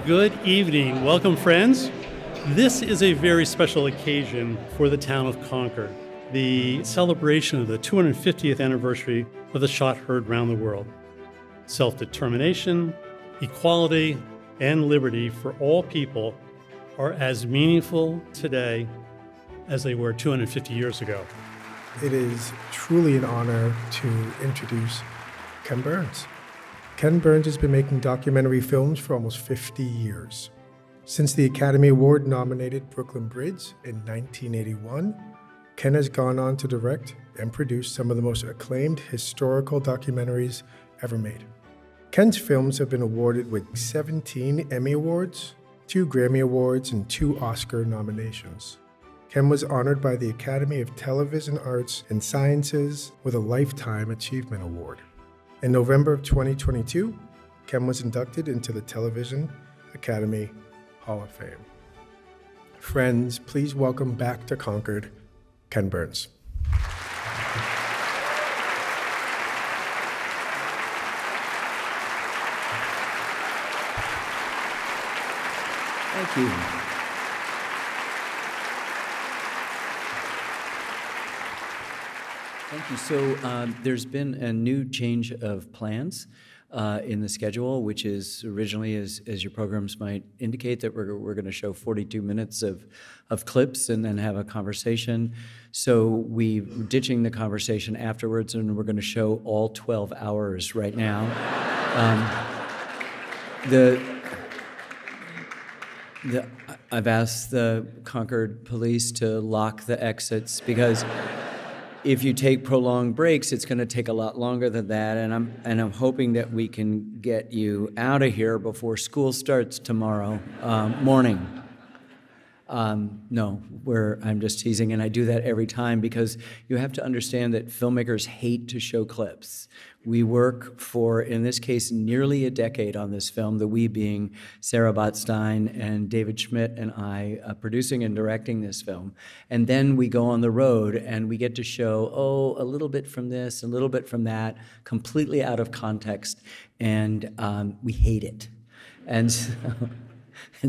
Good evening. Welcome, friends. This is a very special occasion for the town of Concord, the celebration of the 250th anniversary of the shot heard round the world. Self-determination, equality, and liberty for all people are as meaningful today as they were 250 years ago. It is truly an honor to introduce Ken Burns. Ken Burns has been making documentary films for almost 50 years. Since the Academy Award-nominated Brooklyn Bridge in 1981, Ken has gone on to direct and produce some of the most acclaimed historical documentaries ever made. Ken's films have been awarded with 17 Emmy Awards, 2 Grammy Awards, and 2 Oscar nominations. Ken was honored by the Academy of Television Arts and Sciences with a Lifetime Achievement Award. In November of 2022, Ken was inducted into the Television Academy Hall of Fame. Friends, please welcome back to Concord, Ken Burns. Thank you. Thank you. So there's been a new change of plans in the schedule, which is originally, as your programs might indicate, that we're going to show 42 minutes of clips and then have a conversation. So we're ditching the conversation afterwards, and we're going to show all 12 hours right now. I've asked the Concord police to lock the exits because if you take prolonged breaks, it's going to take a lot longer than that, and I'm hoping that we can get you out of here before school starts tomorrow morning. No, I'm just teasing, and I do that every time because you have to understand that filmmakers hate to show clips. We work for, in this case, nearly a decade on this film, the we being Sarah Botstein and David Schmidt and I producing and directing this film. And then we go on the road and we get to show, a little bit from this, a little bit from that, completely out of context, and we hate it. And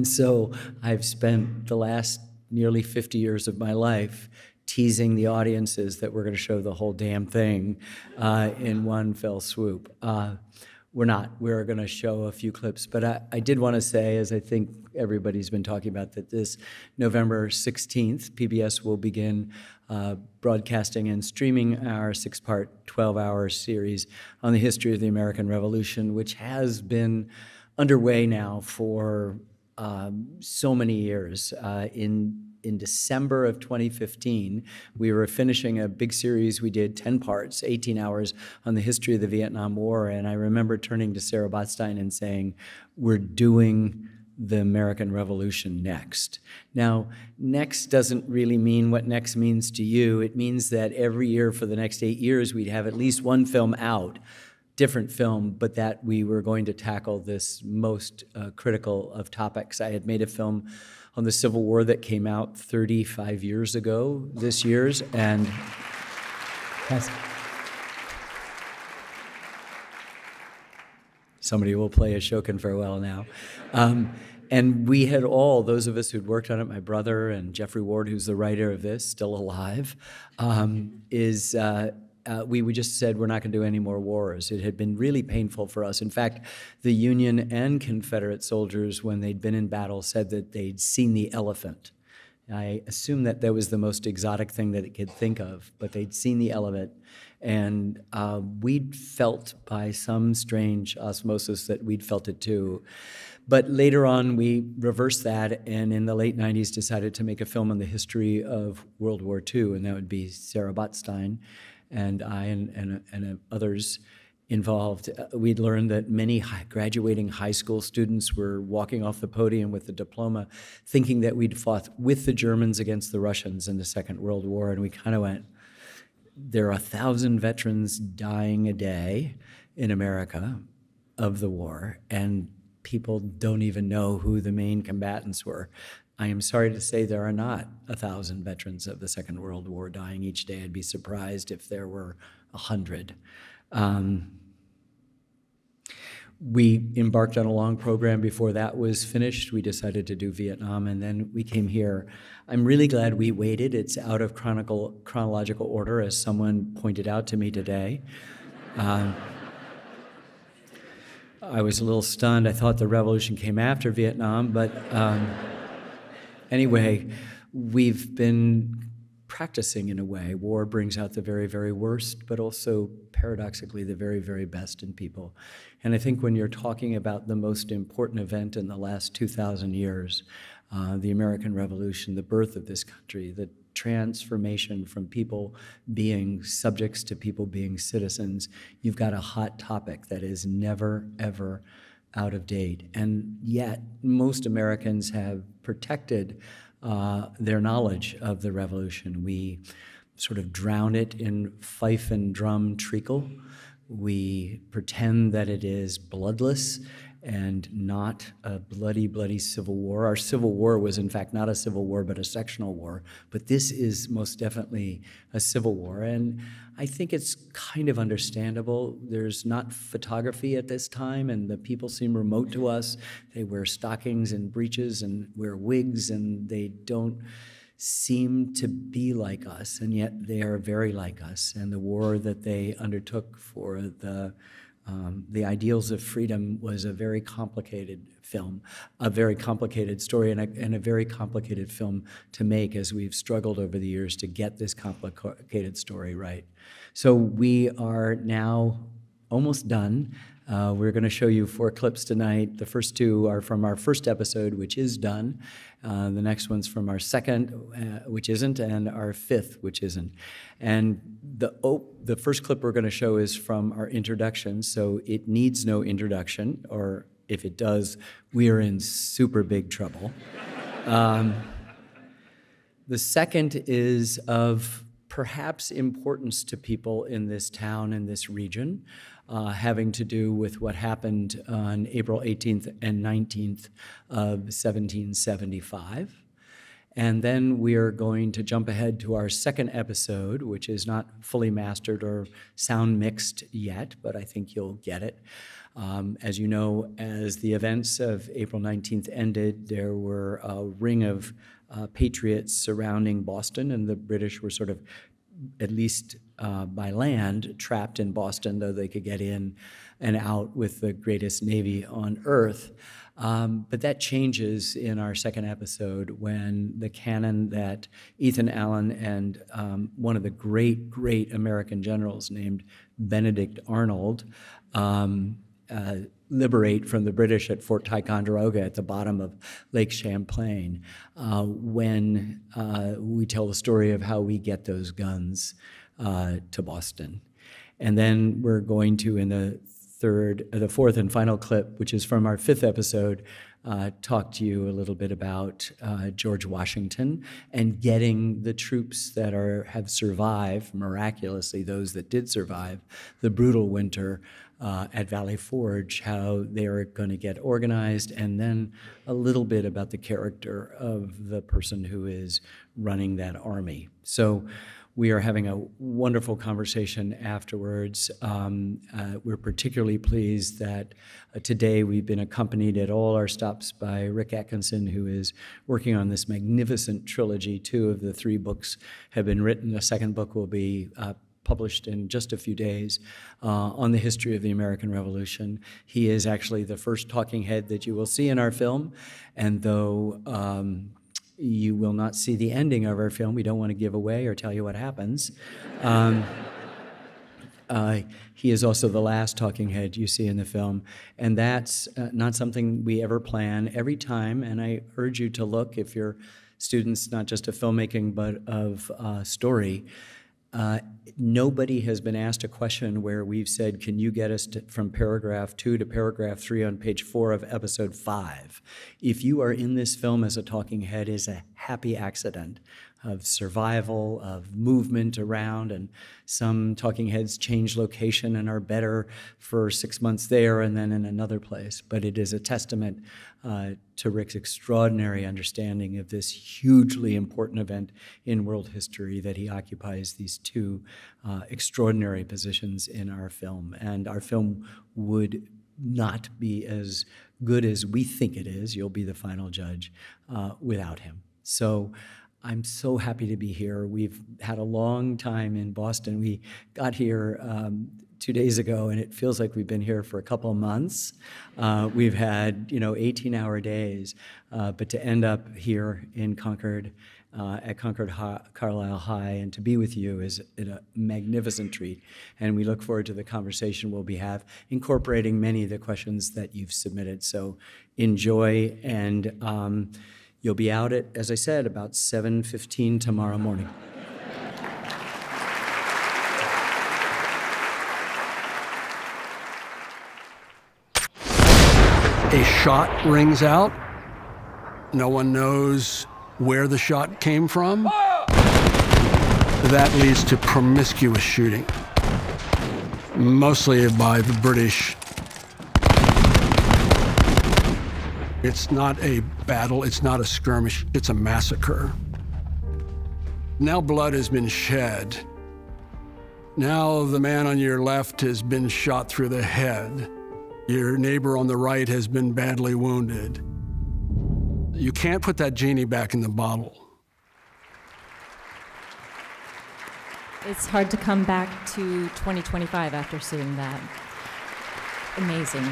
so I've spent the last nearly 50 years of my life teasing the audiences that we're going to show the whole damn thing in one fell swoop. We're not. We're going to show a few clips. But I did want to say, as I think everybody's been talking about, that this November 16th, PBS will begin broadcasting and streaming our 6-part, 12-hour series on the history of the American Revolution, which has been underway now for so many years. In December of 2015, we were finishing a big series we did, 10 parts, 18 hours on the history of the Vietnam War, and I remember turning to Sarah Botstein and saying, we're doing the American Revolution next. Now, next doesn't really mean what next means to you. It means that every year for the next 8 years, we'd have at least one film out, different film, but that we were going to tackle this most critical of topics. I had made a film on the Civil War that came out 35 years ago this year's, and somebody will play a Shokin farewell now. And we had all, those of us who'd worked on it, my brother and Jeffrey Ward, who's the writer of this, still alive, we just said we're not going to do any more wars. It had been really painful for us. In fact, the Union and Confederate soldiers, when they'd been in battle, said that they'd seen the elephant. I assume that that was the most exotic thing that it could think of, but they'd seen the elephant. And we'd felt by some strange osmosis that we'd felt it too. But later on, we reversed that, and in the late 90s decided to make a film on the history of World War II, and that would be Sarah Botstein and I and others involved. We'd learned that many graduating high school students were walking off the podium with a diploma thinking that we'd fought with the Germans against the Russians in the Second World War, and we kind of went, there are 1,000 veterans dying a day in America of the war, and people don't even know who the main combatants were. I am sorry to say there are not 1,000 veterans of the Second World War dying each day. I'd be surprised if there were 100. We embarked on a long program before that was finished. We decided to do Vietnam, and then we came here. I'm really glad we waited. It's out of chronological order, as someone pointed out to me today. I was a little stunned. I thought the revolution came after Vietnam, but anyway, we've been practicing in a way. War brings out the very, very worst, but also paradoxically the very, very best in people. And I think when you're talking about the most important event in the last 2,000 years, the American Revolution, the birth of this country, the transformation from people being subjects to people being citizens, you've got a hot topic that is never, ever out of date. And yet, most Americans have protected their knowledge of the revolution. We sort of drown it in fife and drum treacle. We pretend that it is bloodless and not a bloody, bloody civil war. Our civil war was, in fact, not a civil war, but a sectional war. But this is most definitely a civil war. And I think it's kind of understandable. There's not photography at this time, and the people seem remote to us. They wear stockings and breeches and wear wigs, and they don't seem to be like us, and yet they are very like us. And the war that they undertook for the ideals of freedom was a very complicated film, a very complicated story, and a very complicated film to make, as we've struggled over the years to get this complicated story right. So we are now almost done. We're going to show you 4 clips tonight. The first 2 are from our first episode, which is done. The next one's from our second, which isn't, and our 5th, which isn't. And the first clip we're going to show is from our introduction, so it needs no introduction, or if it does, we are in super big trouble. The second is of perhaps importance to people in this town and this region, having to do with what happened on April 18th and 19th of 1775. And then we are going to jump ahead to our second episode, which is not fully mastered or sound mixed yet, but I think you'll get it. As you know, as the events of April 19th ended, there were a ring of patriots surrounding Boston, and the British were sort of, at least by land, trapped in Boston, though they could get in and out with the greatest navy on earth. But that changes in our second episode when the cannon that Ethan Allen and one of the great, great American generals named Benedict Arnold liberate from the British at Fort Ticonderoga at the bottom of Lake Champlain, when we tell the story of how we get those guns to Boston. And then we're going to, in the fourth and final clip, which is from our 5th episode, talk to you a little bit about George Washington and getting the troops that have survived, miraculously those that did survive, the brutal winter at Valley Forge, how they are going to get organized, and then a little bit about the character of the person who is running that army. So we are having a wonderful conversation afterwards. We're particularly pleased that today we've been accompanied at all our stops by Rick Atkinson, who is working on this magnificent trilogy. 2 of the 3 books have been written. The second book will be published in just a few days on the history of the American Revolution. He is actually the first talking head that you will see in our film, and though you will not see the ending of our film, we don't want to give away or tell you what happens. He is also the last talking head you see in the film, and that's not something we ever plan every time, and I urge you to look, if you're students not just of filmmaking but of story. Nobody has been asked a question where we've said, can you get us from paragraph 2 to paragraph 3 on page 4 of episode 5? If you are in this film as a talking head, is a happy accident of survival, of movement around, and some talking heads change location and are better for 6 months there and then in another place. But it is a testament to Rick's extraordinary understanding of this hugely important event in world history that he occupies these 2 extraordinary positions in our film. And our film would not be as good as we think it is. You'll be the final judge without him. So I'm so happy to be here. We've had a long time in Boston. We got here 2 days ago, and it feels like we've been here for a couple of months. We've had, 18-hour days, but to end up here in Concord, at Concord Carlisle High, and to be with you is a magnificent treat. And we look forward to the conversation we'll have, incorporating many of the questions that you've submitted. So enjoy, and you'll be out at, as I said, about 7:15 tomorrow morning. A shot rings out. No one knows where the shot came from. That leads to promiscuous shooting, mostly by the British. It's not a battle, it's not a skirmish, it's a massacre. Now blood has been shed. Now the man on your left has been shot through the head. Your neighbor on the right has been badly wounded. You can't put that genie back in the bottle. It's hard to come back to 2025 after seeing that. Amazing.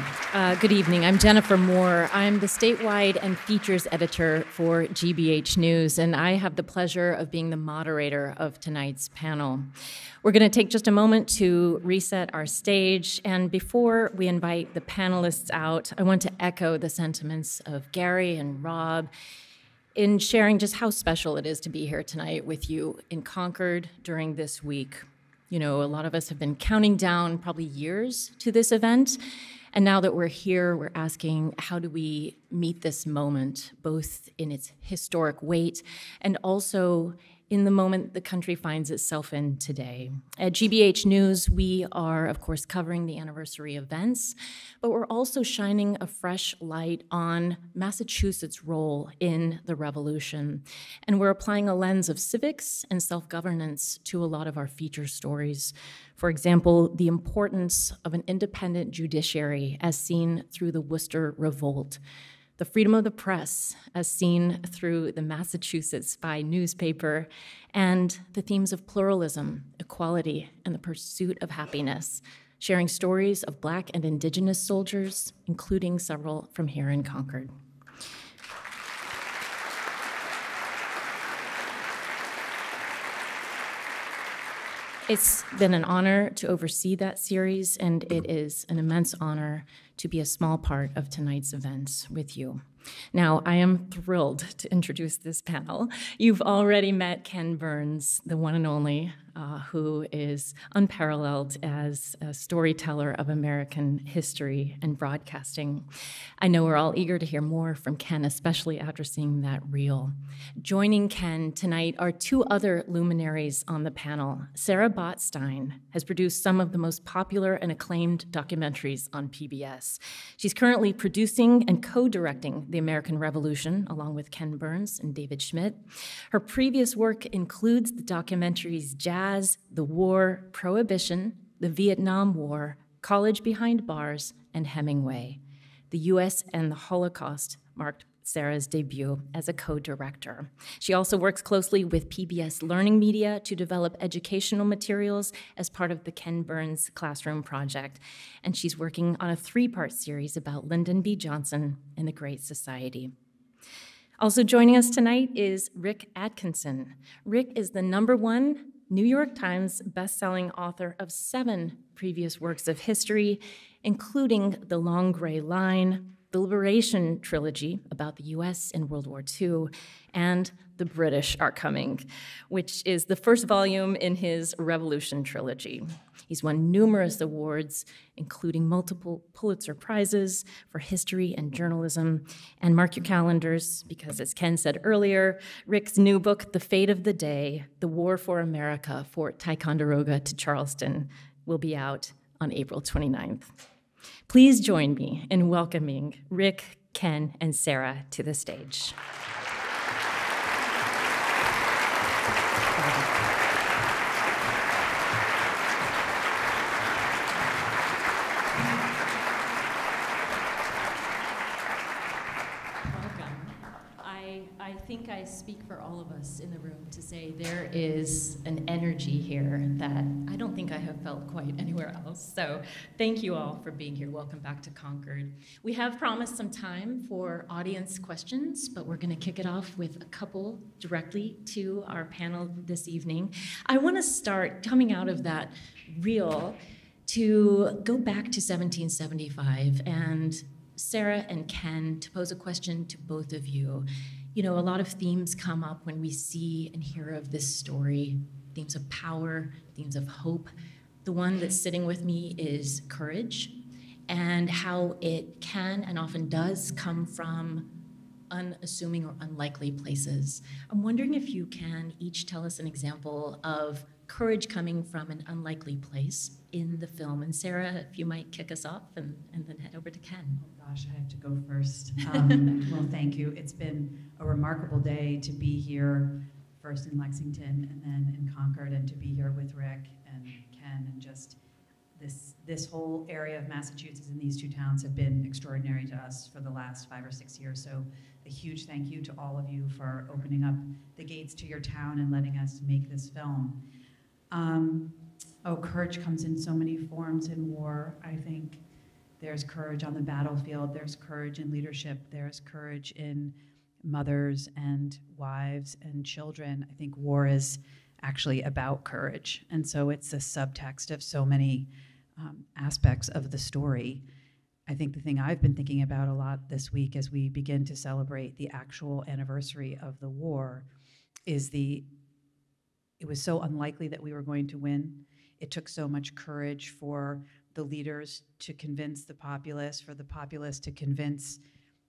Good evening. I'm Jennifer Moore. I'm the statewide and features editor for GBH News, and I have the pleasure of being the moderator of tonight's panel. We're going to take just a moment to reset our stage, and before we invite the panelists out, I want to echo the sentiments of Gary and Rob in sharing just how special it is to be here tonight with you in Concord during this week. A lot of us have been counting down probably years to this event, and now that we're here, we're asking, how do we meet this moment, both in its historic weight and also in the moment the country finds itself in today. At GBH News, we are, of course, covering the anniversary events, but we're also shining a fresh light on Massachusetts' role in the revolution. And we're applying a lens of civics and self-governance to a lot of our feature stories. For example, the importance of an independent judiciary as seen through the Worcester Revolt, the freedom of the press as seen through the Massachusetts Spy newspaper, and the themes of pluralism, equality, and the pursuit of happiness, sharing stories of Black and Indigenous soldiers, including several from here in Concord. It's been an honor to oversee that series, and it is an immense honor to be a small part of tonight's events with you. Now, I am thrilled to introduce this panel. You've already met Ken Burns, the one and only, who is unparalleled as a storyteller of American history and broadcasting. I know we're all eager to hear more from Ken, especially after seeing that reel. Joining Ken tonight are two other luminaries on the panel. Sarah Botstein has produced some of the most popular and acclaimed documentaries on PBS. She's currently producing and co-directing The American Revolution, along with Ken Burns and David Schmidt. Her previous work includes the documentaries Jazz, The War, Prohibition, the Vietnam War, College Behind Bars, and Hemingway. The U.S. and the Holocaust marked Sarah's debut as a co-director. She also works closely with PBS Learning Media to develop educational materials as part of the Ken Burns Classroom Project. And she's working on a 3-part series about Lyndon B. Johnson and the Great Society. Also joining us tonight is Rick Atkinson. Rick is the #1 New York Times bestselling author of 7 previous works of history, including The Long Gray Line, the Liberation Trilogy about the US in World War II, and The British Are Coming, which is the first volume in his Revolution trilogy. He's won numerous awards, including multiple Pulitzer Prizes for history and journalism. And mark your calendars, because as Ken said earlier, Rick's new book, The Fate of the Day, The War for America, Fort Ticonderoga to Charleston, will be out on April 29th. Please join me in welcoming Rick, Ken, and Sarah to the stage. speak for all of us in the room to say there is an energy here that I don't think I have felt quite anywhere else. So thank you all for being here. Welcome back to Concord. We have promised some time for audience questions, but we're going to kick it off with a couple directly to our panel this evening. I want to start coming out of that reel to go back to 1775 and Sarah and Ken, to pose a question to both of you. You know, a lot of themes come up when we see and hear of this story, themes of power, themes of hope. The one that's sitting with me is courage and how it can and often does come from unassuming or unlikely places. I'm wondering if you can each tell us an example of courage coming from an unlikely place in the film. And Sarah, if you might kick us off and then head over to Ken. Oh gosh, I have to go first. Well, thank you. It's been a remarkable day to be here, first in Lexington and then in Concord, and to be here with Rick and Ken, and just this whole area of Massachusetts and these two towns have been extraordinary to us for the last 5 or 6 years. So a huge thank you to all of you for opening up the gates to your town and letting us make this film. Courage comes in so many forms in war. I think there's courage on the battlefield, there's courage in leadership, there's courage in mothers and wives and children. I think war is actually about courage. And so it's a subtext of so many aspects of the story. I think the thing I've been thinking about a lot this week as we begin to celebrate the actual anniversary of the war is it was so unlikely that we were going to win. It took so much courage for the leaders to convince the populace, for the populace to convince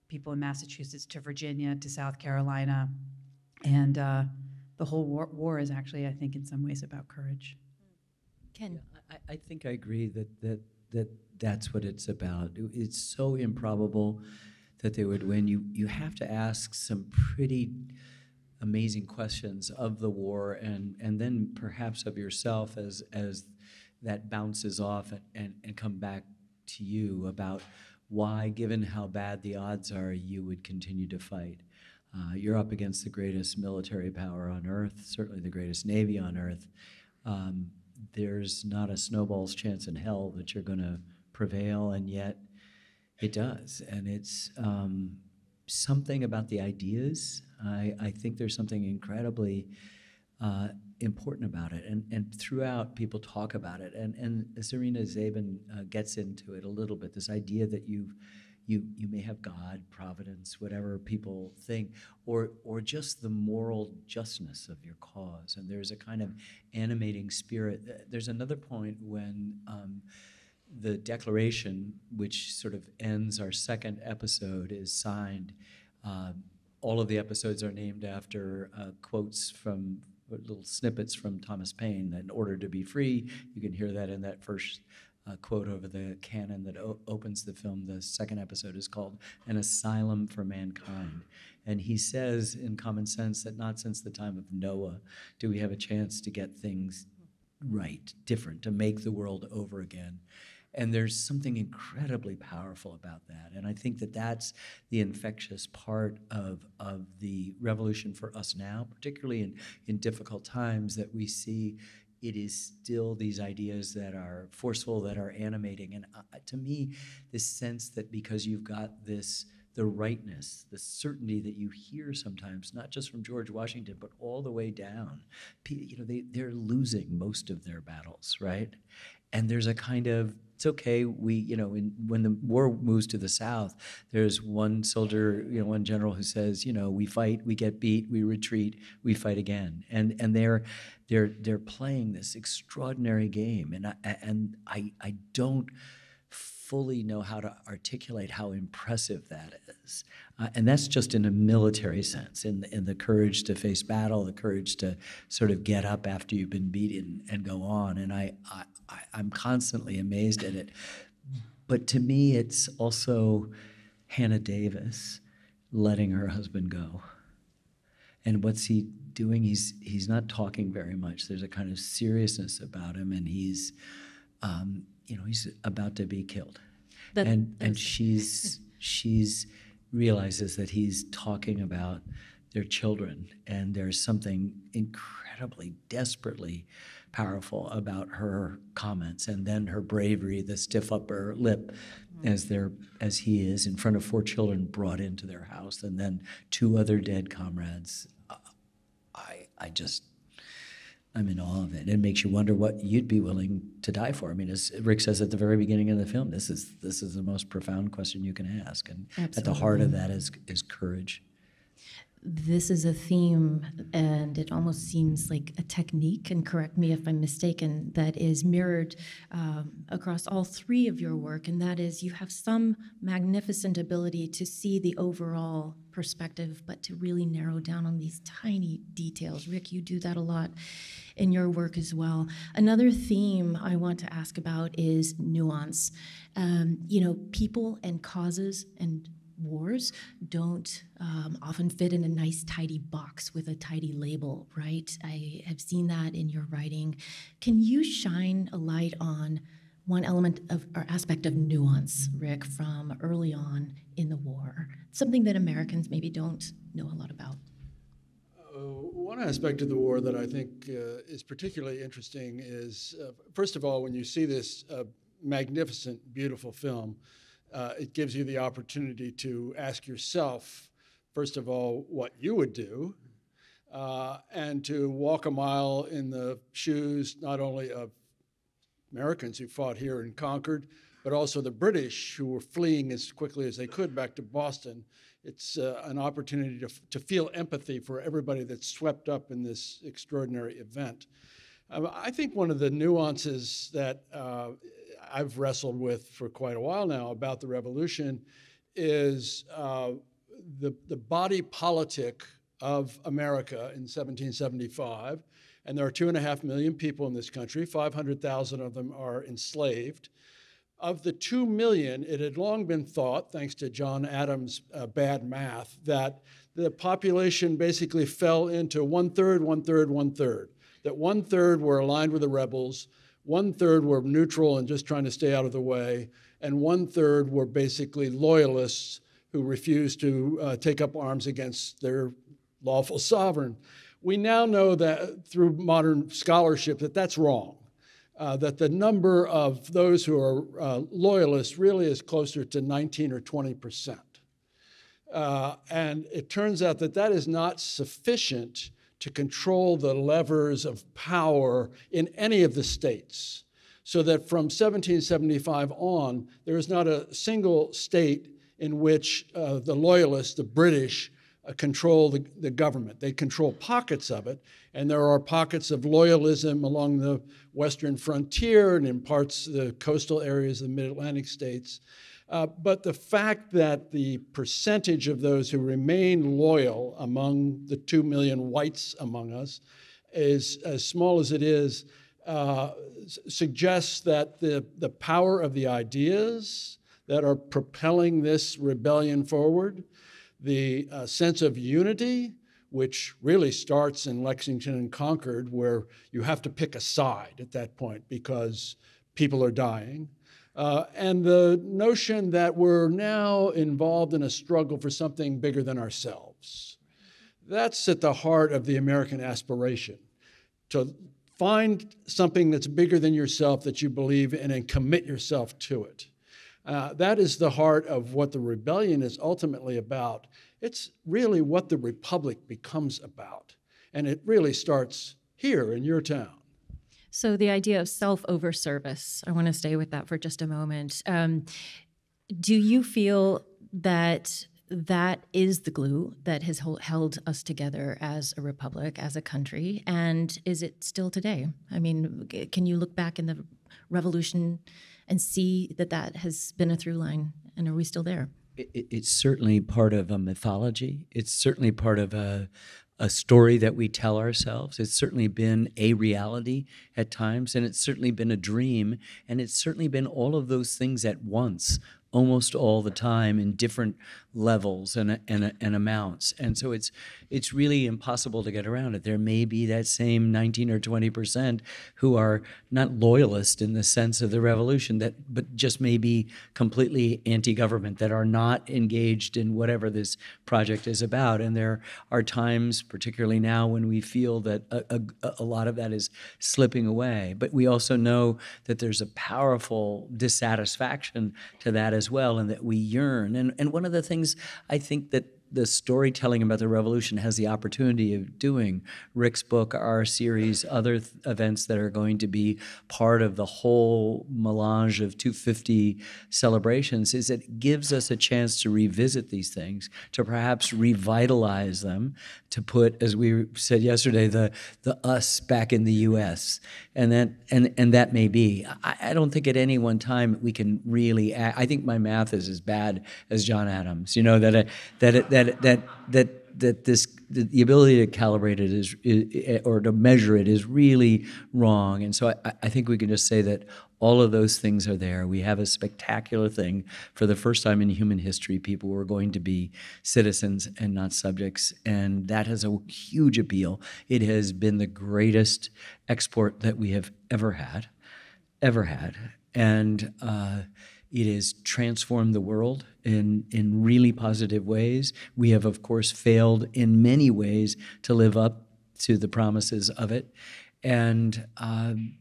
people in Massachusetts, to Virginia, to South Carolina. And the whole war is actually, I think, in some ways about courage. Ken. Yeah, I think I agree that's what it's about. It's so improbable that they would win. You have to ask some pretty amazing questions of the war and then perhaps of yourself as that bounces off and come back to you about why, given how bad the odds are, you would continue to fight. You're up against the greatest military power on earth, certainly the greatest Navy on earth. There's not a snowball's chance in hell that you're going to prevail, and yet it does. And it's something about the ideas. I think there's something incredibly important about it, and throughout people talk about it, and Serena Zabin gets into it a little bit. This idea that you may have God, providence, whatever people think, or just the moral justness of your cause, and there's a kind of animating spirit. There's another point when the Declaration, which sort of ends our second episode, is signed. All of the episodes are named after quotes from little snippets from Thomas Paine. That in order to be free, you can hear that in that first quote over the canon that opens the film. The second episode is called An Asylum for Mankind. And he says in Common Sense that not since the time of Noah do we have a chance to get things right, different, to make the world over again. And there's something incredibly powerful about that. And I think that that's the infectious part of the revolution for us now, particularly in difficult times, that we see it is still these ideas that are forceful, that are animating. And to me, this sense that because you've got the rightness, the certainty that you hear sometimes, not just from George Washington, but all the way down, they're losing most of their battles, right? And there's a kind of, it's okay, when the war moves to the South, there's one soldier, one general who says, we fight, we get beat, we retreat, we fight again. And they're playing this extraordinary game. And I don't fully know how to articulate how impressive that is. And that's just in a military sense, in the courage to face battle, the courage to sort of get up after you've been beaten and go on. And I'm constantly amazed at it. But to me, it's also Hannah Davis letting her husband go. And what's he doing? He's not talking very much. There's a kind of seriousness about him, and he's about to be killed. And she's realizes that he's talking about their children. And there's something incredibly, desperately powerful about her comments, and then her bravery, the stiff upper lip, as he is in front of 4 children brought into their house, and then 2 other dead comrades. I'm in awe of it. It makes you wonder what you'd be willing to die for. I mean, as Rick says at the very beginning of the film, this is the most profound question you can ask, and Absolutely. At the heart of that is courage. This is a theme, and it almost seems like a technique, and correct me if I'm mistaken, that is mirrored across all 3 of your work, and that is you have some magnificent ability to see the overall perspective, but to really narrow down on these tiny details. Rick, you do that a lot in your work as well. Another theme I want to ask about is nuance. People and causes and wars don't often fit in a nice, tidy box with a tidy label, right? I have seen that in your writing. Can you shine a light on one element of or aspect of nuance, Rick, from early on in the war? Something that Americans maybe don't know a lot about. One aspect of the war that I think is particularly interesting is, first of all, when you see this magnificent, beautiful film, it gives you the opportunity to ask yourself, first of all, what you would do, and to walk a mile in the shoes not only of Americans who fought here in Concord, but also the British who were fleeing as quickly as they could back to Boston. It's an opportunity to feel empathy for everybody that's swept up in this extraordinary event. I think one of the nuances that I've wrestled with for quite a while now about the revolution is the body politic of America in 1775. And there are 2.5 million people in this country. 500,000 of them are enslaved. Of the 2 million, it had long been thought, thanks to John Adams' bad math, that the population basically fell into 1/3, 1/3, 1/3. That 1/3 were aligned with the rebels, 1/3 were neutral and just trying to stay out of the way, and 1/3 were basically loyalists who refused to take up arms against their lawful sovereign. We now know that through modern scholarship that that's wrong, that the number of those who are loyalists really is closer to 19 or 20%. And it turns out that that is not sufficient to control the levers of power in any of the states. So that from 1775 on, there is not a single state in which the loyalists, the British, control the government. They control pockets of it, and there are pockets of loyalism along the western frontier and in parts of the coastal areas of the mid-Atlantic states. But the fact that the percentage of those who remain loyal among the 2 million whites among us is as small as it is, suggests that the power of the ideas that are propelling this rebellion forward, the sense of unity, which really starts in Lexington and Concord, where you have to pick a side at that point because people are dying, and the notion that we're now involved in a struggle for something bigger than ourselves. That's at the heart of the American aspiration, to find something that's bigger than yourself that you believe in and commit yourself to it. That is the heart of what the rebellion is ultimately about. It's really what the republic becomes about. And it really starts here in your town. So the idea of self over service, I want to stay with that for just a moment. Do you feel that that is the glue that has held us together as a republic, as a country? And is it still today? I mean, can you look back in the revolution and see that that has been a through line, and are we still there? It's certainly part of a mythology. It's certainly part of a story that we tell ourselves. It's certainly been a reality at times, and it's certainly been a dream, and it's certainly been all of those things at once almost all the time in different levels and amounts. And so it's really impossible to get around it. There may be that same 19 or 20% who are not loyalist in the sense of the revolution, but just may be completely anti-government, that are not engaged in whatever this project is about. And there are times, particularly now, when we feel that a lot of that is slipping away. But we also know that there's a powerful dissatisfaction to that as well, and that we yearn. And one of the things I think that the storytelling about the revolution has the opportunity of doing, Rick's book, our series, other events that are going to be part of the whole melange of 250 celebrations, is it gives us a chance to revisit these things, to perhaps revitalize them, to put, as we said yesterday, the us back in the U.S. And that may be. I don't think at any one time we can really. I think my math is as bad as John Adams. You know, the ability to calibrate it or to measure it is really wrong. And so I think we can just say that all of those things are there. We have a spectacular thing. For the first time in human history, people were going to be citizens and not subjects, and that has a huge appeal. It has been the greatest export that we have ever had. And it has transformed the world in really positive ways. We have, of course, failed in many ways to live up to the promises of it. And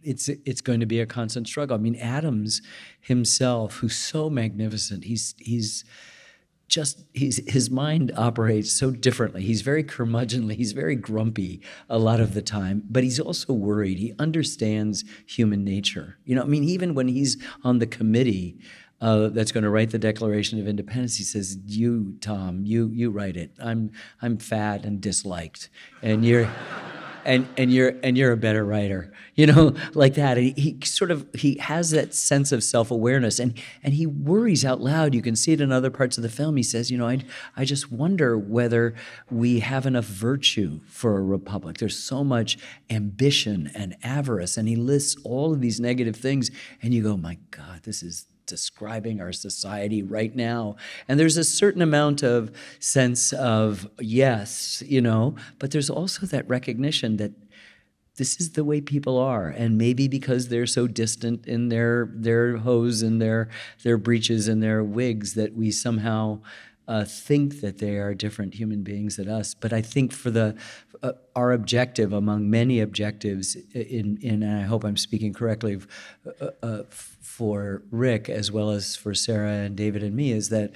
it's going to be a constant struggle. I mean, Adams himself, who's so magnificent, his mind operates so differently. He's very curmudgeonly, he's very grumpy a lot of the time, but he's also worried. He understands human nature. You know, I mean, even when he's on the committee that's going to write the Declaration of Independence, he says, "You, Tom, you write it. I'm fat and disliked, and you're." And you're a better writer, you know, like that. And he has that sense of self-awareness, and he worries out loud. You can see it in other parts of the film. He says, you know, I just wonder whether we have enough virtue for a republic. There's so much ambition and avarice, and he lists all of these negative things, and you go, my God, this is describing our society right now. And there's a certain amount of sense of yes, you know, but there's also that recognition that this is the way people are. And maybe because they're so distant in their hose and their breeches and their wigs, that we somehow think that they are different human beings than us. But I think for our objective, among many objectives, and I hope I'm speaking correctly for Rick as well as for Sarah and David and me, is that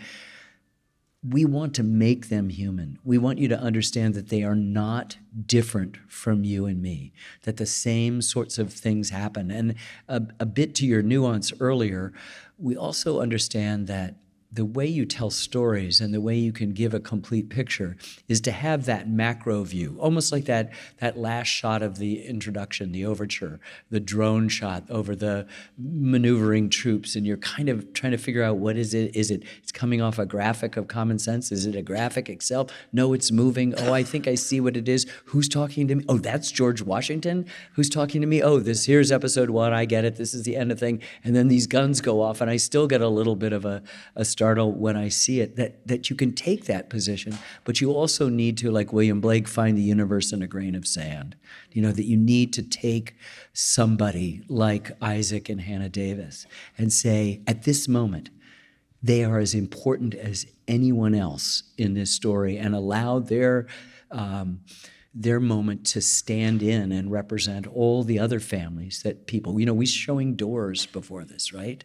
we want to make them human. We want you to understand that they are not different from you and me, that the same sorts of things happen. And a bit to your nuance earlier, we also understand that the way you tell stories and the way you can give a complete picture is to have that macro view, almost like that last shot of the introduction, the overture, the drone shot over the maneuvering troops, and you're kind of trying to figure out what is it? It's coming off a graphic of common sense? Is it a graphic itself? No, it's moving. Oh, I think I see what it is. Who's talking to me? Oh, that's George Washington? Who's talking to me? Oh, here's episode 1, I get it. This is the end of the thing. And then these guns go off, and I still get a little bit of a startle when I see it, that you can take that position, but you also need to, like William Blake, find the universe in a grain of sand. You know, that you need to take somebody like Isaac and Hannah Davis and say, at this moment, they are as important as anyone else in this story, and allow their moment to stand in and represent all the other families that people, you know, we're showing Doors before this, right?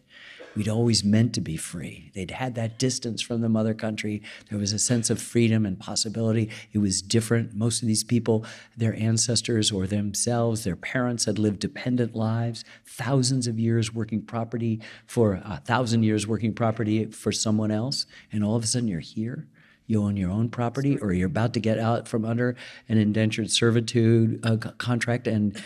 We'd always meant to be free. They'd had that distance from the mother country. There was a sense of freedom and possibility. It was different. Most of these people, their ancestors or themselves, their parents had lived dependent lives, thousands of years working property for 1,000 years working property for someone else, and all of a sudden you're here. You own your own property, or you're about to get out from under an indentured servitude contract and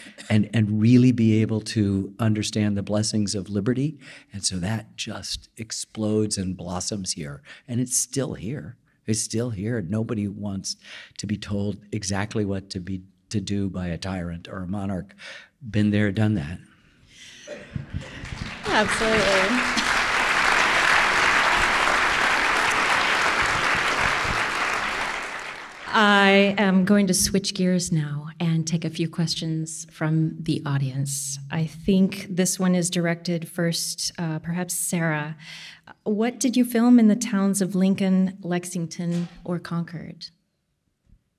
really be able to understand the blessings of liberty. And so that just explodes and blossoms here. And it's still here. It's still here. Nobody wants to be told exactly what to do by a tyrant or a monarch. Been there, done that. Absolutely. I am going to switch gears now and take a few questions from the audience. I think this one is directed first, perhaps Sarah. What did you film in the towns of Lincoln, Lexington, or Concord?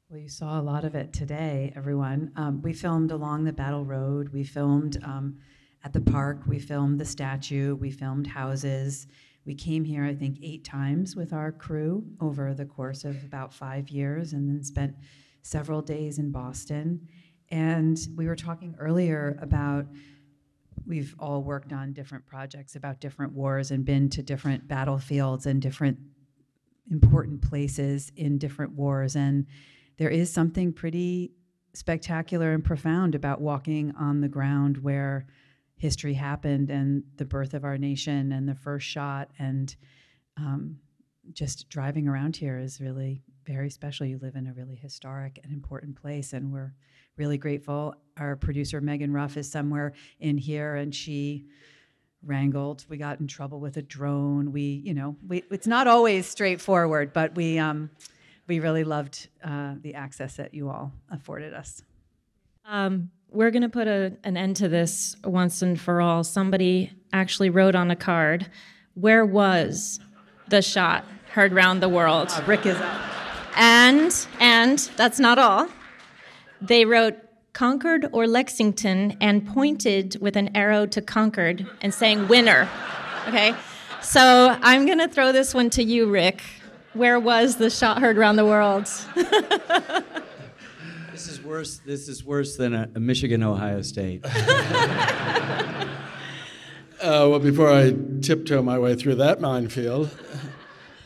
Well, you saw a lot of it today, everyone. We filmed along the Battle Road. We filmed at the park. We filmed the statue. We filmed houses. We came here, I think, 8 times with our crew over the course of about 5 years, and then spent several days in Boston. And we were talking earlier about we've all worked on different projects about different wars and been to different battlefields and different important places in different wars. And there is something pretty spectacular and profound about walking on the ground where history happened and the birth of our nation and the first shot, and just driving around here is really very special. You live in a really historic and important place, and we're really grateful. Our producer Megan Ruff is somewhere in here, and she wrangled. We got in trouble with a drone. It's not always straightforward, but we really loved the access that you all afforded us. We're going to put an end to this once and for all. Somebody actually wrote on a card, where was the shot heard round the world? Rick is up. And that's not all. They wrote Concord or Lexington and pointed with an arrow to Concord and saying winner. Okay? So I'm going to throw this one to you, Rick. Where was the shot heard round the world? This is worse than a Michigan-Ohio State. Well, before I tiptoe my way through that minefield,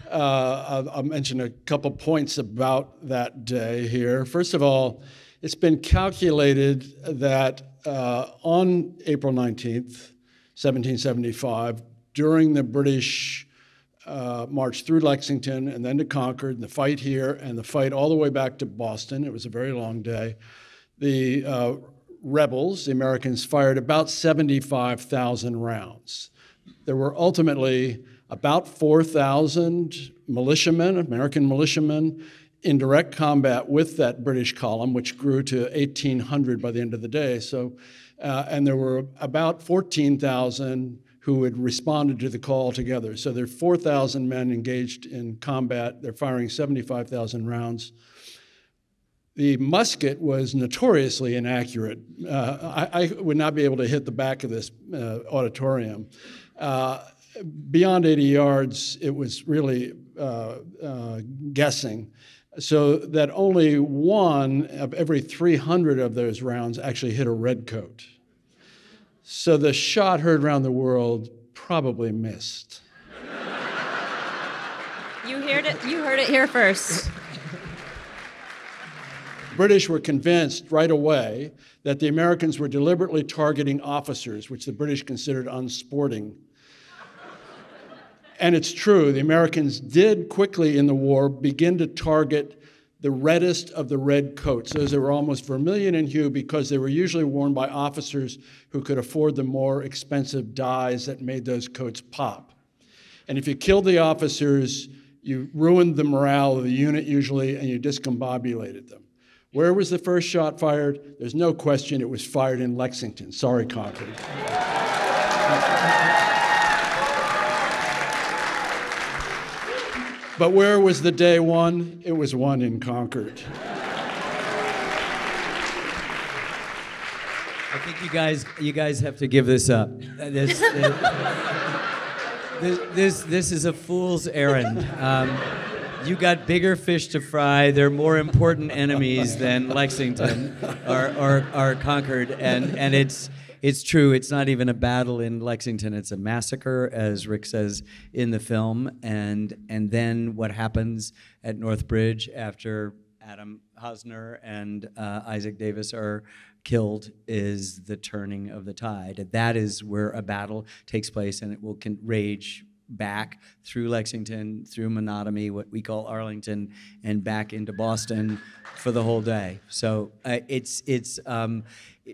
I'll mention a couple points about that day here. First of all, it's been calculated that on April 19th, 1775, during the British march through Lexington and then to Concord, and the fight here and the fight all the way back to Boston. It was a very long day. The rebels, the Americans, fired about 75,000 rounds. There were ultimately about 4,000 militiamen, American militiamen, in direct combat with that British column, which grew to 1,800 by the end of the day. So, and there were about 14,000 who had responded to the call together. So there are 4,000 men engaged in combat. They're firing 75,000 rounds. The musket was notoriously inaccurate. I would not be able to hit the back of this auditorium. Beyond 80 yards, it was really guessing. So that only one of every 300 of those rounds actually hit a redcoat. So the shot heard around the world probably missed. You heard it here first. British were convinced right away that the Americans were deliberately targeting officers, which the British considered unsporting. And it's true, the Americans did quickly in the war begin to target the reddest of the red coats, those that were almost vermilion in hue, because they were usually worn by officers who could afford the more expensive dyes that made those coats pop. And if you killed the officers, you ruined the morale of the unit usually, and you discombobulated them. Where was the first shot fired? There's no question it was fired in Lexington. Sorry, Concord. But where was the day won? It was won in Concord. I think you guys have to give this up. This is a fool's errand. You got bigger fish to fry. They're more important enemies than Lexington or Concord, and it's true. It's not even a battle in Lexington. It's a massacre, as Rick says in the film. And then what happens at North Bridge after Adam Hosner and Isaac Davis are killed is the turning of the tide. That is where a battle takes place, and it will rage back through Lexington, through Monotamy, what we call Arlington, and back into Boston for the whole day. So it's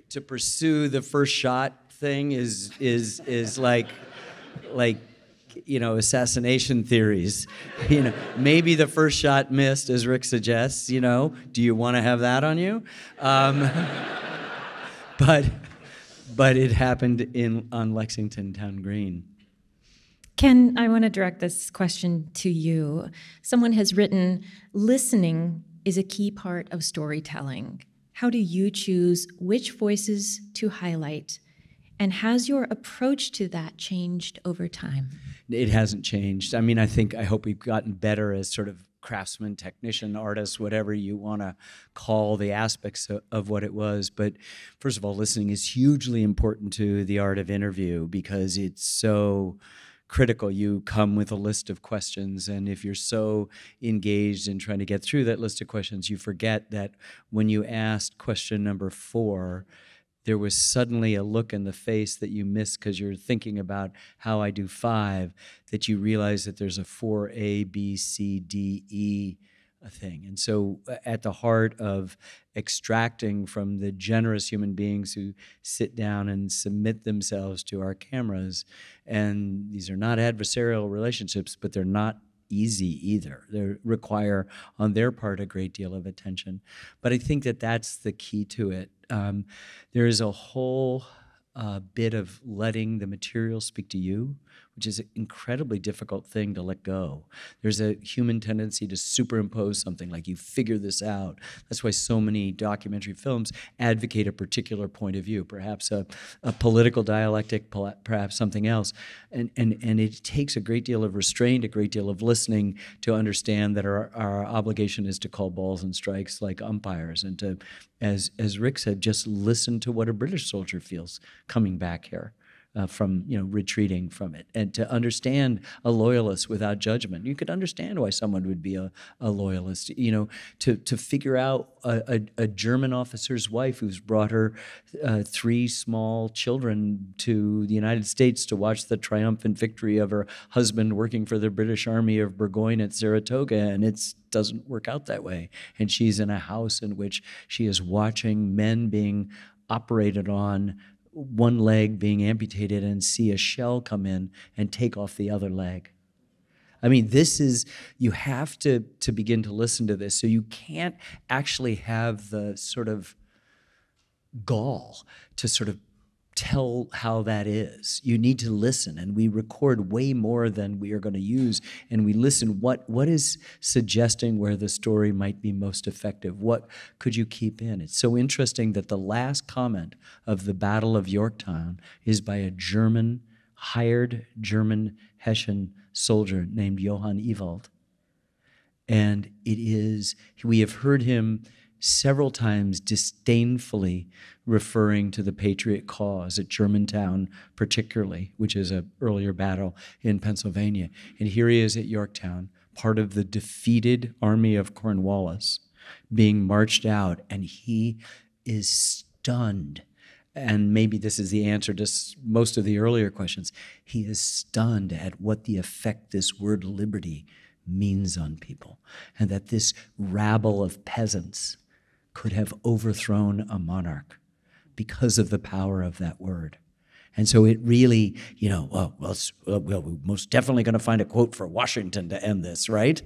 to pursue the first shot thing is like assassination theories. Maybe the first shot missed, as Rick suggests. Do you want to have that on you? But it happened on Lexington Town Green. Ken, I want to direct this question to you. Someone has written, listening is a key part of storytelling. How do you choose which voices to highlight? And has your approach to that changed over time? It hasn't changed. I hope we've gotten better as sort of craftsmen, technician, artists, whatever you want to call the aspects of what it was. But first of all, listening is hugely important to the art of interview because it's so critical. You come with a list of questions, and if you're so engaged in trying to get through that list of questions, you forget that when you asked question number 4, there was suddenly a look in the face that you missed because you're thinking about how I do 5, that you realize that there's a 4A, B, C, D, E thing. And so at the heart of extracting from the generous human beings who sit down and submit themselves to our cameras, and these are not adversarial relationships, but they're not easy either. They require on their part a great deal of attention. But I think that that's the key to it. There is a whole bit of letting the material speak to you, which is an incredibly difficult thing to let go. There's a human tendency to superimpose something, like you figure this out. That's why so many documentary films advocate a particular point of view, perhaps a political dialectic, perhaps something else. And it takes a great deal of restraint, a great deal of listening to understand that our obligation is to call balls and strikes like umpires, and to, as Rick said, just listen to what a British soldier feels coming back here. From retreating from it, and to understand a loyalist without judgment. You could understand why someone would be a loyalist. To figure out a German officer's wife who's brought her 3 small children to the United States to watch the triumphant victory of her husband working for the British Army of Burgoyne at Saratoga, and it doesn't work out that way. And she's in a house in which she is watching men being operated on, one leg being amputated, and see a shell come in and take off the other leg. You have to begin to listen to this. So you can't actually have the sort of gall to sort of tell how that is. You need to listen, and we record way more than we are going to use, and we listen what is suggesting where the story might be most effective. What could you keep in? It's so interesting that the last comment of the Battle of Yorktown is by a hired German Hessian soldier named Johann Ewald. And we have heard him several times disdainfully referring to the Patriot cause at Germantown particularly, which is an earlier battle in Pennsylvania. And here he is at Yorktown, part of the defeated army of Cornwallis, being marched out, and he is stunned. And maybe this is the answer to most of the earlier questions. He is stunned at what the effect this word liberty means on people, and that this rabble of peasants could have overthrown a monarch because of the power of that word. And so it really, we're most definitely going to find a quote for Washington to end this, right?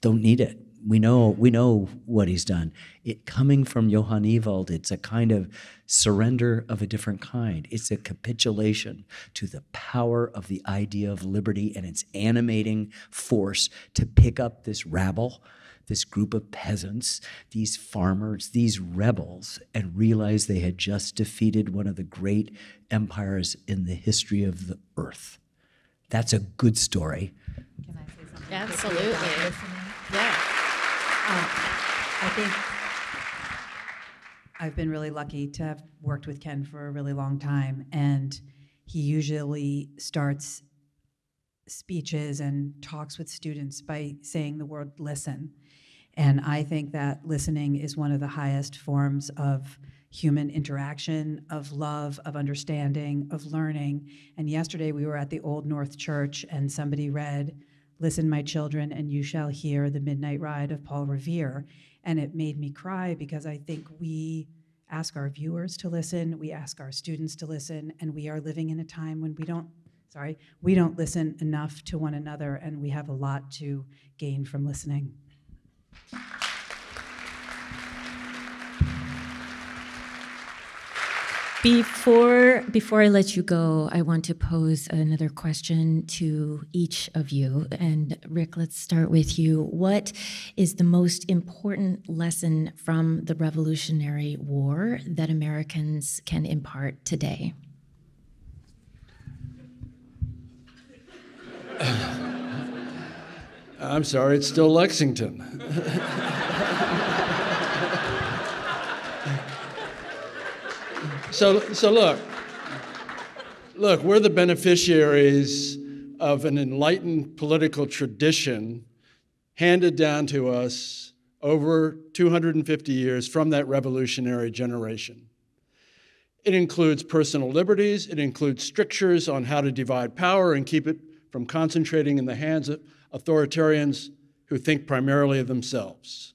Don't need it. We know what he's done. It coming from Johann Ewald, it's a kind of surrender of a different kind. It's a capitulation to the power of the idea of liberty and its animating force to pick up this rabble, this group of peasants, these farmers, these rebels, and realize they had just defeated one of the great empires in the history of the earth. That's a good story. Can I say something? Absolutely. Yeah. I think I've been really lucky to have worked with Ken for a really long time, and he usually starts speeches and talks with students by saying the word listen. And I think that listening is one of the highest forms of human interaction, of love, of understanding, of learning. And yesterday we were at the Old North Church, and somebody read, "Listen, my children, and you shall hear the Midnight Ride" of Paul Revere. And it made me cry because I think we ask our viewers to listen, we ask our students to listen, and we are living in a time when we don't we don't listen enough to one another, and we have a lot to gain from listening. Before I let you go, I want to pose another question to each of you. And Rick, let's start with you. What is the most important lesson from the Revolutionary War that Americans can impart today? I'm sorry, it's still Lexington. So look, we're the beneficiaries of an enlightened political tradition handed down to us over 250 years from that revolutionary generation. It includes personal liberties, it includes strictures on how to divide power and keep it from concentrating in the hands of authoritarians who think primarily of themselves.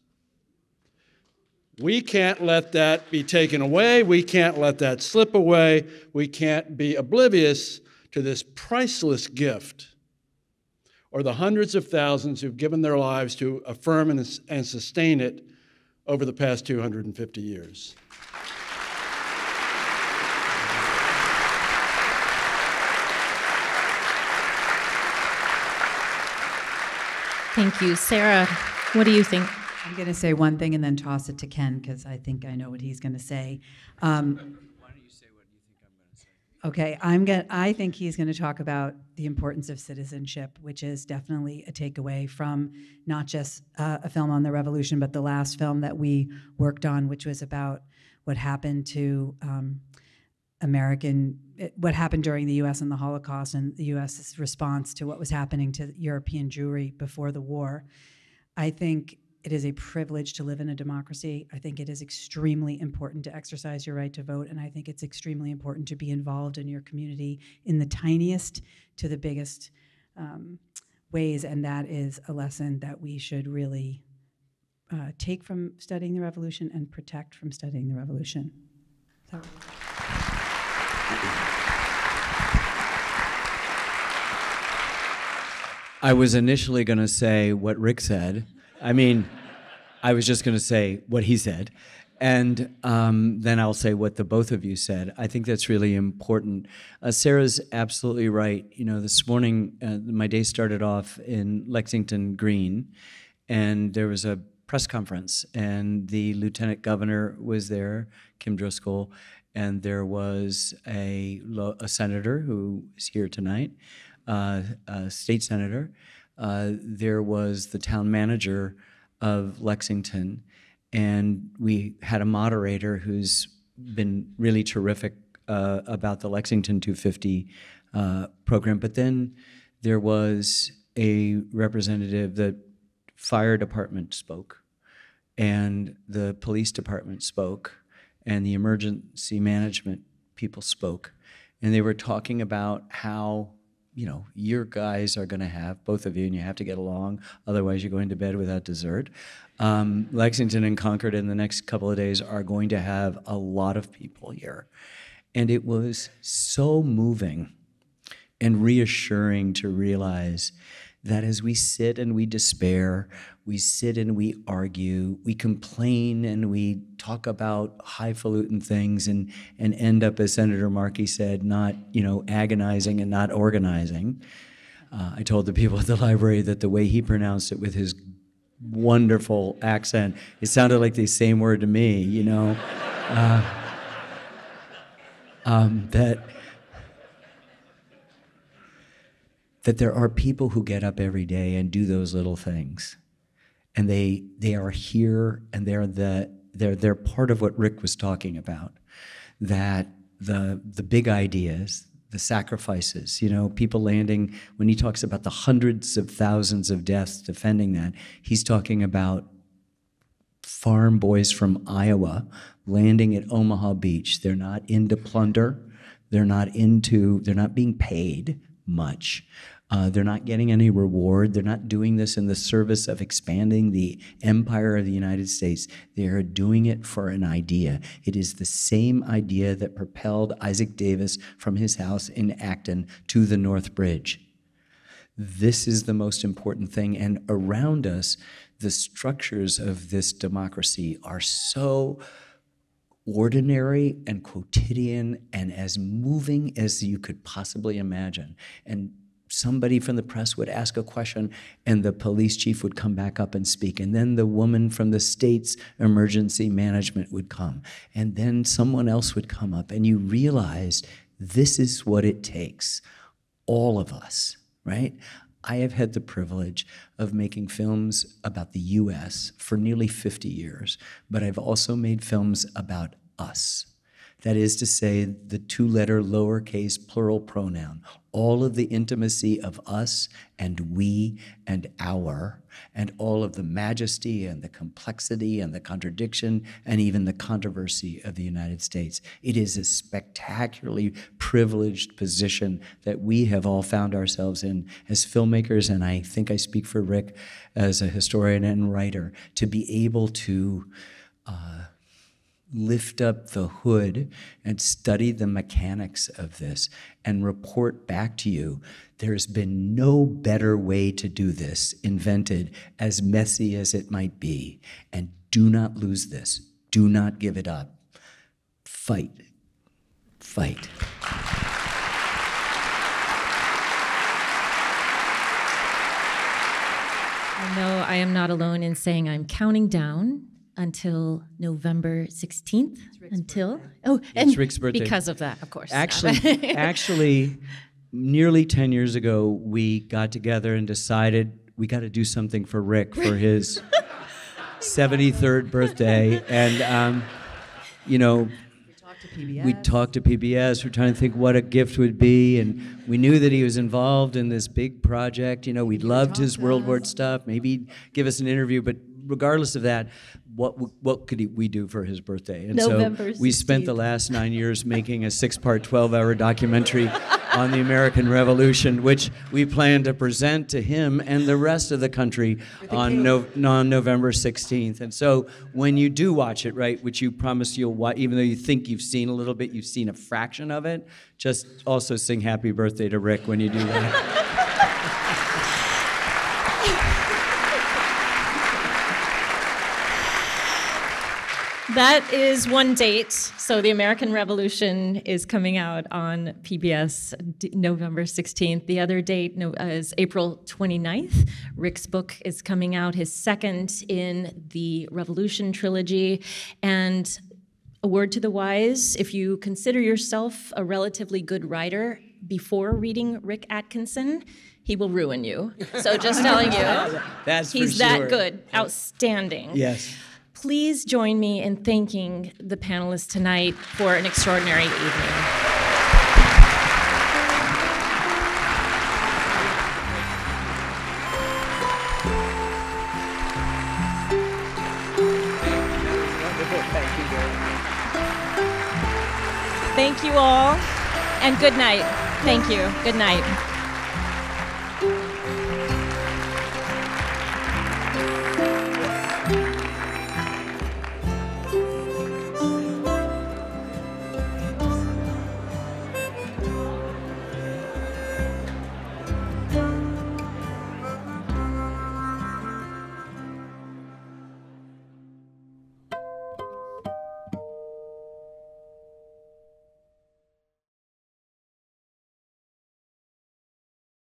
We can't let that be taken away. We can't let that slip away. We can't be oblivious to this priceless gift, or the hundreds of thousands who've given their lives to affirm and sustain it over the past 250 years. Thank you. Sarah, what do you think? I'm going to say one thing and then toss it to Ken, because I think I know what he's going to say. Why don't you say what you think I'm going to say? Okay, I think he's going to talk about the importance of citizenship, which is definitely a takeaway from not just a film on the revolution, but the last film that we worked on, which was about what happened to what happened during the U.S. and the Holocaust, and the U.S.'s response to what was happening to European Jewry before the war. I think it is a privilege to live in a democracy. I think it is extremely important to exercise your right to vote, and I think it's extremely important to be involved in your community in the tiniest to the biggest ways, and that is a lesson that we should really take from studying the revolution and protect from studying the revolution. So. I was initially going to say what Rick said. I was just going to say what he said, and then I'll say what the both of you said. I think that's really important. Sarah's absolutely right. You know, this morning, my day started off in Lexington Green, and there was a press conference, and the lieutenant governor was there, Kim Driscoll, and there was a senator who is here tonight, a state senator. There was the town manager of Lexington, and we had a moderator who's been really terrific about the Lexington 250 program. But then there was a representative, the fire department spoke, and the police department spoke, and the emergency management people spoke, and they were talking about how, you know, your guys are going to have, both of you, and you have to get along, otherwise you're going to bed without dessert. Lexington and Concord in the next couple of days are going to have a lot of people here. And it was so moving and reassuring to realize that as we sit and we despair, we sit and we argue, we complain and we talk about highfalutin things and end up, as Senator Markey said, not, you know, agonizing and not organizing. I told the people at the library that the way he pronounced it with his wonderful accent, it sounded like the same word to me, you know. That there are people who get up every day and do those little things, and they are here, and they're part of what Rick was talking about. That the big ideas, the sacrifices, you know, people landing. When he talks about the hundreds of thousands of deaths defending that, he's talking about farm boys from Iowa landing at Omaha Beach. They're not into plunder. They're not being paid much. They're not getting any reward. They're not doing this in the service of expanding the empire of the United States. They are doing it for an idea. It is the same idea that propelled Isaac Davis from his house in Acton to the North Bridge. This is the most important thing, and around us, the structures of this democracy are so ordinary and quotidian and as moving as you could possibly imagine. And somebody from the press would ask a question and the police chief would come back up and speak. And then the woman from the state's emergency management would come. And then someone else would come up, and you realized this is what it takes. All of us, right? I have had the privilege of making films about the US for nearly 50 years, but I've also made films about us. That is to say, the two-letter lowercase plural pronoun, all of the intimacy of us and we and our, and all of the majesty and the complexity and the contradiction and even the controversy of the United States. It is a spectacularly privileged position that we have all found ourselves in as filmmakers, and I think I speak for Rick as a historian and writer, to be able to lift up the hood and study the mechanics of this and report back to you. There's been no better way to do this invented, as messy as it might be. And do not lose this. Do not give it up. Fight. Fight. I know I am not alone in saying I'm counting down until November 16th. Until birthday. Oh, and it's Rick's birthday. Because of that, of course. Actually, nearly 10 years ago, we got together and decided we got to do something for Rick for his 73rd birthday, and you know. We talked to PBS. We're trying to think what a gift would be, and we knew that he was involved in this big project. You know, we loved his World War stuff. Maybe he'd give us an interview, but regardless of that, what could we do for his birthday? And November so we spent the last 9 years making a 6-part, 12-hour documentary on the American Revolution, which we plan to present to him and the rest of the country on November 16th. And so when you do watch it, right, which you promise you'll watch, even though you think you've seen a little bit, you've seen a fraction of it, just also sing happy birthday to Rick when you do that. That is one date. So the American Revolution is coming out on PBS November 16th. The other date is April 29th. Rick's book is coming out, his second in the Revolution trilogy. And a word to the wise, if you consider yourself a relatively good writer before reading Rick Atkinson, he will ruin you. So just telling you, That's he's for sure. that good, outstanding. Yes. Please join me in thanking the panelists tonight for an extraordinary evening. Thank you all, and good night. Thank you. Good night.